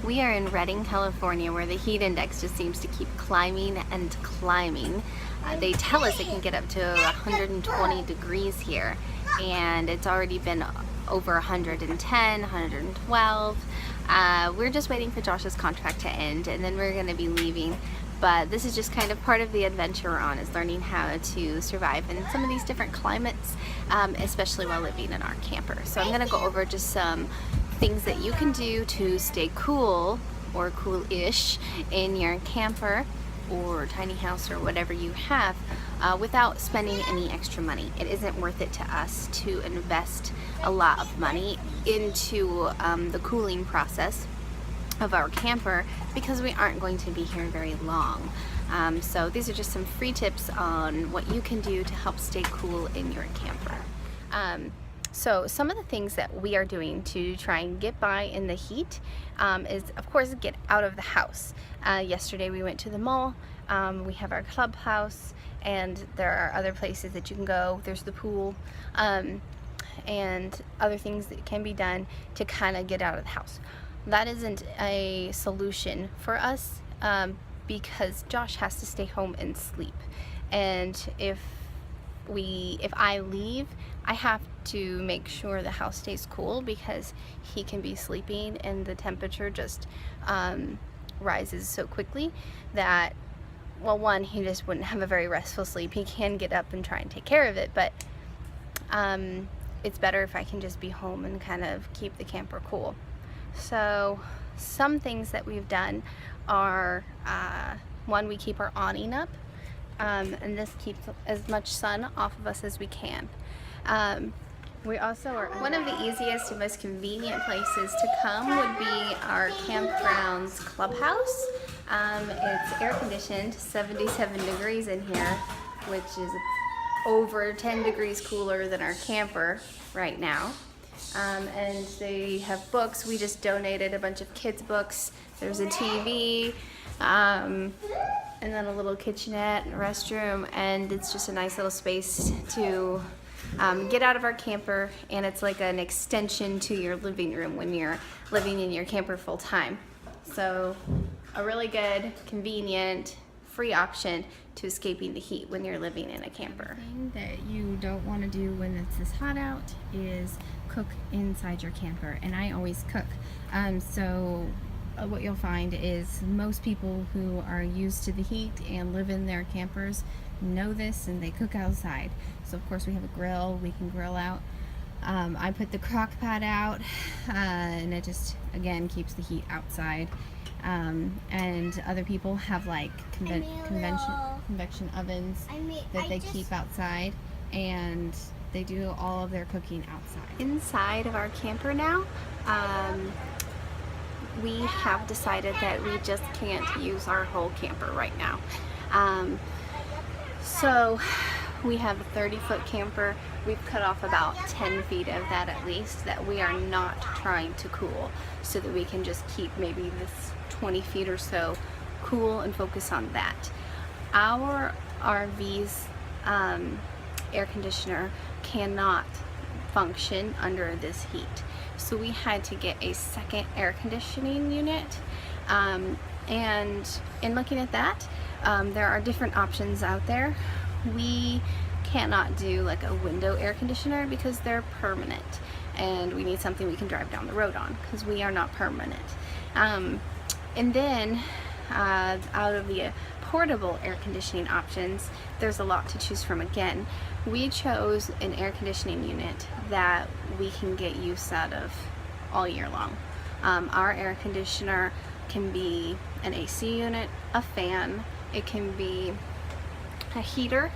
We are in Redding, California, where the heat index just seems to keep climbing and climbing. They tell us it can get up to 120 degrees here, and it's already been over 110, 112. We're just waiting for Josh's contract to end, and then we're going to be leaving. But this is just kind of part of the adventure we're on, is learning how to survive in some of these different climates, especially while living in our camper. So I'm going to go over just some things that you can do to stay cool or cool-ish in your camper or tiny house or whatever you have without spending any extra money. It isn't worth it to us to invest a lot of money into the cooling process of our camper because we aren't going to be here very long. So these are just some free tips on what you can do to help stay cool in your camper. So some of the things that we are doing to try and get by in the heat is, of course, get out of the house. Yesterday we went to the mall. We have our clubhouse, and there are other places that you can go. There's the pool, and other things that can be done to kind of get out of the house. That isn't a solution for us because Josh has to stay home and sleep. And if I leave, I have to make sure the house stays cool because he can be sleeping and the temperature just rises so quickly that, well, one, he just wouldn't have a very restful sleep. He can get up and try and take care of it, but it's better if I can just be home and kind of keep the camper cool. So some things that we've done are, one, we keep our awning up. And this keeps as much sun off of us as we can. We also are one of the easiest and most convenient places to come would be our campground's clubhouse. It's air conditioned, 77 degrees in here, which is over 10 degrees cooler than our camper right now. And they have books. We just donated a bunch of kids' books. There's a TV. And then a little kitchenette and a restroom, and it's just a nice little space to get out of our camper, and it's like an extension to your living room when you're living in your camper full time. So a really good, convenient, free option to escaping the heat when you're living in a camper. The thing that you don't want to do when it's this hot out is cook inside your camper, and I always cook. So what you'll find is most people who are used to the heat and live in their campers know this, and they cook outside. So of course we have a grill, we can grill out. I put the crock pot out, and it just, again, keeps the heat outside. And other people have like convection ovens that they keep outside, and they do all of their cooking outside. Inside of our camper now, we have decided that we just can't use our whole camper right now. So we have a 30-foot camper. We've cut off about 10 feet of that at least that we are not trying to cool, so that we can just keep maybe this 20 feet or so cool and focus on that. Our RV's air conditioner cannot function under this heat. So we had to get a second air conditioning unit, and in looking at that, there are different options out there. We cannot do like a window air conditioner because they're permanent, and we need something we can drive down the road on because we are not permanent. And then out of the portable air conditioning options, there's a lot to choose from again. We chose an air conditioning unit that we can get use out of all year long. Our air conditioner can be an AC unit, a fan, it can be a heater,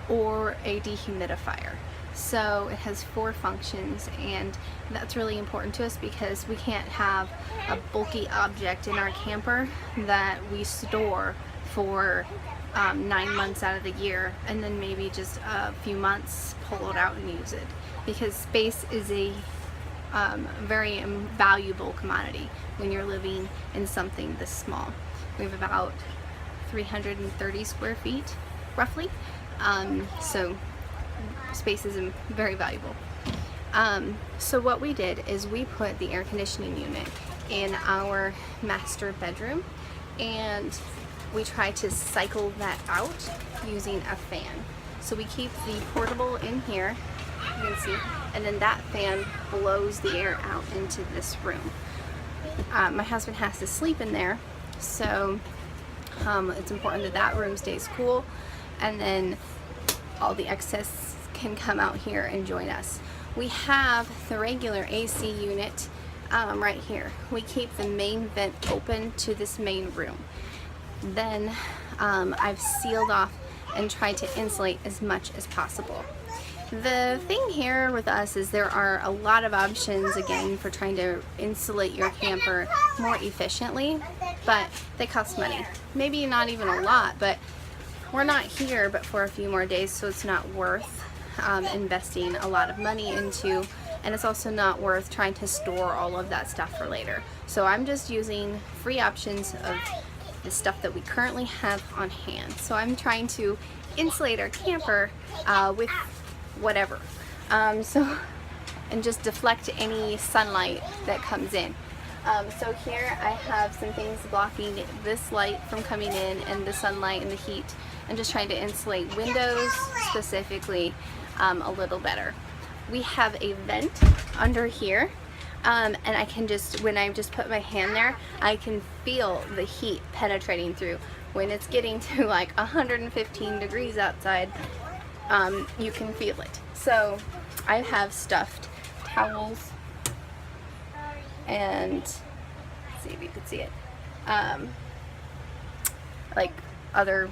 or a dehumidifier. So it has 4 functions, and that's really important to us because we can't have a bulky object in our camper that we store for 9 months out of the year, and then maybe just a few months pull it out and use it, because space is a very valuable commodity when you're living in something this small. We have about 330 square feet roughly, so space is very valuable. So what we did is we put the air conditioning unit in our master bedroom, and we try to cycle that out using a fan. So we keep the portable in here, you can see, and then that fan blows the air out into this room. My husband has to sleep in there, so it's important that that room stays cool, and then all the excess can come out here and join us. We have the regular AC unit right here. We keep the main vent open to this main room. Then I've sealed off and tried to insulate as much as possible. The thing here with us is there are a lot of options, again, for trying to insulate your camper more efficiently, but they cost money. Maybe not even a lot, but we're not here but for a few more days, so it's not worth investing a lot of money into, and it's also not worth trying to store all of that stuff for later. So I'm just using free options of the stuff that we currently have on hand. So I'm trying to insulate our camper with whatever, and just deflect any sunlight that comes in. So here I have some things blocking this light from coming in, and the sunlight and the heat, and just trying to insulate windows specifically a little better. We have a vent under here, and I can just, when I just put my hand there, I can feel the heat penetrating through. When it's getting to like 115 degrees outside, you can feel it. So I have stuffed towels, and let's see if you can see it, like other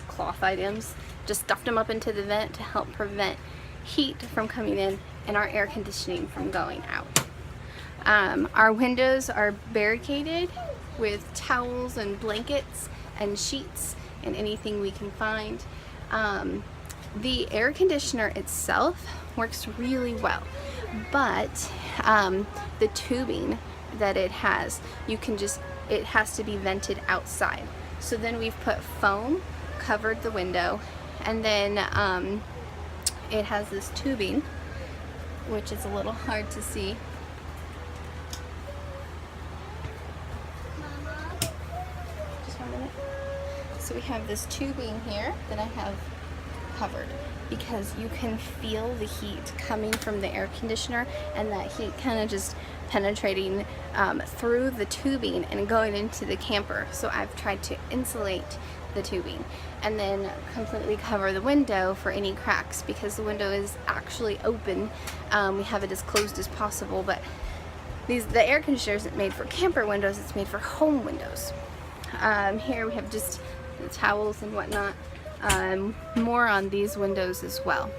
cloth items, just stuffed them up into the vent to help prevent heat from coming in and our air conditioning from going out. Our windows are barricaded with towels and blankets and sheets and anything we can find. The air conditioner itself works really well, but the tubing that it has, it has to be vented outside. So then we've put foam, covered the window, and then it has this tubing, which is a little hard to see. Just 1 minute. So we have this tubing here that I have covered, because you can feel the heat coming from the air conditioner, and that heat kind of just penetrating through the tubing and going into the camper. So I've tried to insulate the tubing and then completely cover the window for any cracks, because the window is actually open. We have it as closed as possible, but the air conditioner isn't made for camper windows, it's made for home windows. Here we have just the towels and whatnot. More on these windows as well.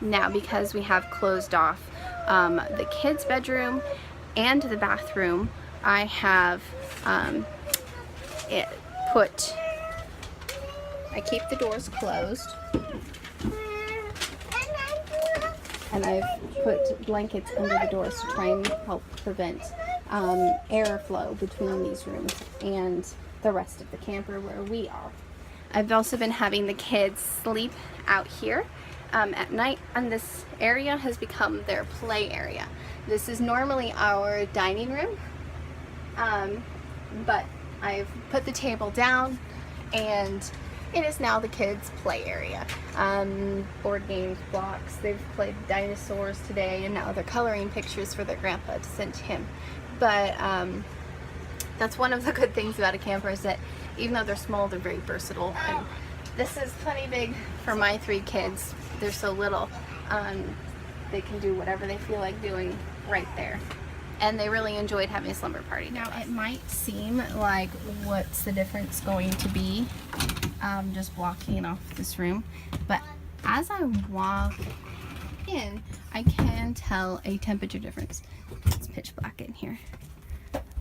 Now, because we have closed off the kids' bedroom and the bathroom, I have I keep the doors closed, and I've put blankets under the doors to try and help prevent airflow between these rooms and the rest of the camper where we are. I've also been having the kids sleep out here at night, and this area has become their play area. This is normally our dining room, but I've put the table down, and it is now the kids' play area. Board games, blocks, they've played dinosaurs today, and now they're coloring pictures for their grandpa to send to him. But that's one of the good things about a camper, is that even though they're small, they're very versatile. And this is plenty big for my 3 kids. They're so little. They can do whatever they feel like doing right there. And they really enjoyed having a slumber party. Now, it might seem like, what's the difference going to be just blocking off this room, but as I walk in, I can tell a temperature difference. It's pitch black in here,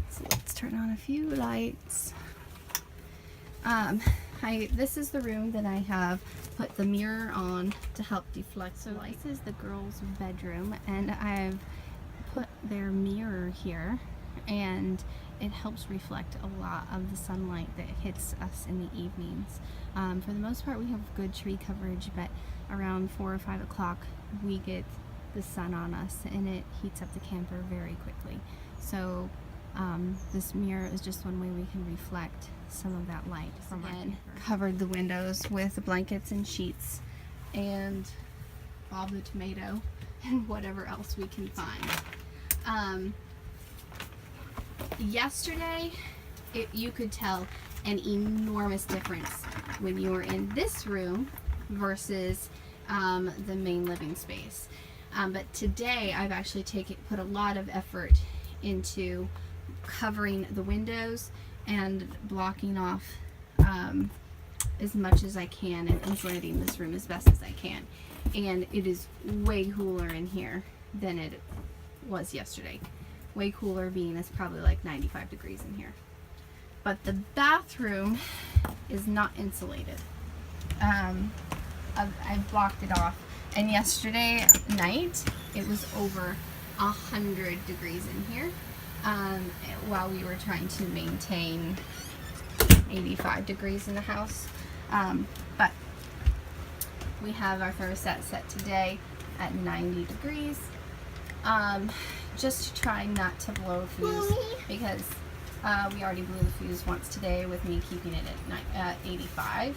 so let's turn on a few lights. This is the room that I have put the mirror on to help deflect. So this is the girls' bedroom, and I've put their mirror here, and it helps reflect a lot of the sunlight that hits us in the evenings. For the most part, we have good tree coverage, but around 4 or 5 o'clock we get the sun on us, and it heats up the camper very quickly. So This mirror is just one way we can reflect some of that light from our camper. Covered the windows with blankets and sheets and Bob the tomato and whatever else we can find. Yesterday, you could tell an enormous difference when you were in this room versus the main living space. But today I've actually put a lot of effort into covering the windows and blocking off as much as I can and insulating this room as best as I can. And it is way cooler in here than it was yesterday. Way cooler, being it's probably like 95 degrees in here. But the bathroom is not insulated. I've blocked it off. And yesterday night, it was over 100 degrees in here while we were trying to maintain 85 degrees in the house. But we have our thermostat set today at 90 degrees. Just to try not to blow a fuse, because we already blew the fuse once today with me keeping it at 85.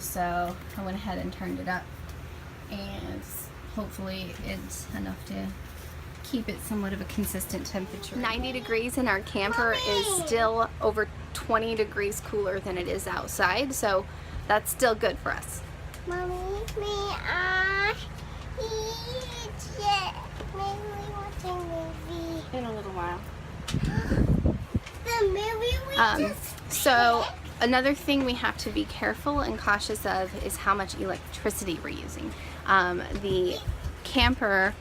So I went ahead and turned it up, and hopefully it's enough to keep it somewhat of a consistent temperature. 90 degrees in our camper is still over 20 degrees cooler than it is outside, so that's still good for us. Mommy, may I eat it? Maybe we watch a movie. In a little while. The movie we just So another thing we have to be careful and cautious of is how much electricity we're using. The camper,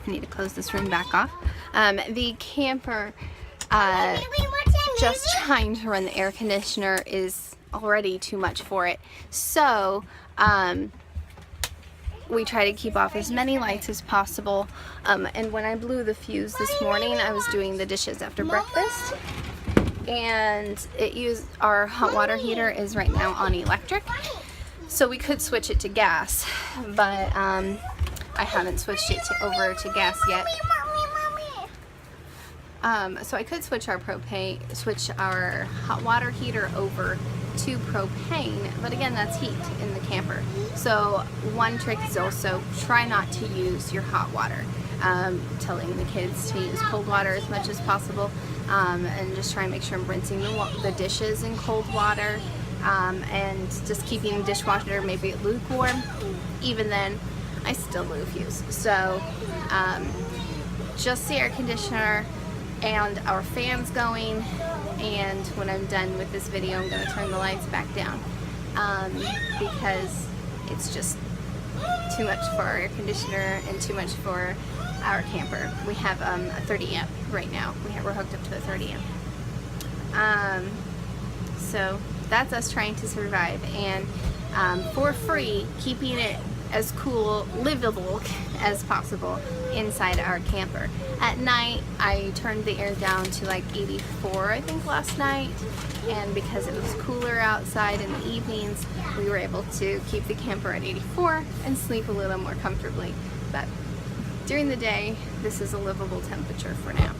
I need to close this room back off. The camper, just trying to run the air conditioner is already too much for it. So we try to keep off as many lights as possible. And when I blew the fuse this morning, I was doing the dishes after breakfast. And our hot water heater is right now on electric. So we could switch it to gas, but I haven't switched it over to gas yet. So I could switch our hot water heater over to propane, but again, that's heat in the camper. So one trick is also try not to use your hot water. Telling the kids to use cold water as much as possible, and just try and make sure I'm rinsing the dishes in cold water, and just keeping the dishwasher maybe lukewarm. Even then, I still blew a fuse. So just the air conditioner and our fans going, and when I'm done with this video, I'm going to turn the lights back down, because it's just too much for our air conditioner and too much for our camper. We have a 30 amp right now. We're hooked up to a 30 amp. So that's us trying to survive, and for free, keeping it as cool, livable as possible inside our camper. At night, I turned the air down to like 84, I think, last night, and because it was cooler outside in the evenings, we were able to keep the camper at 84 and sleep a little more comfortably. But during the day, this is a livable temperature for now.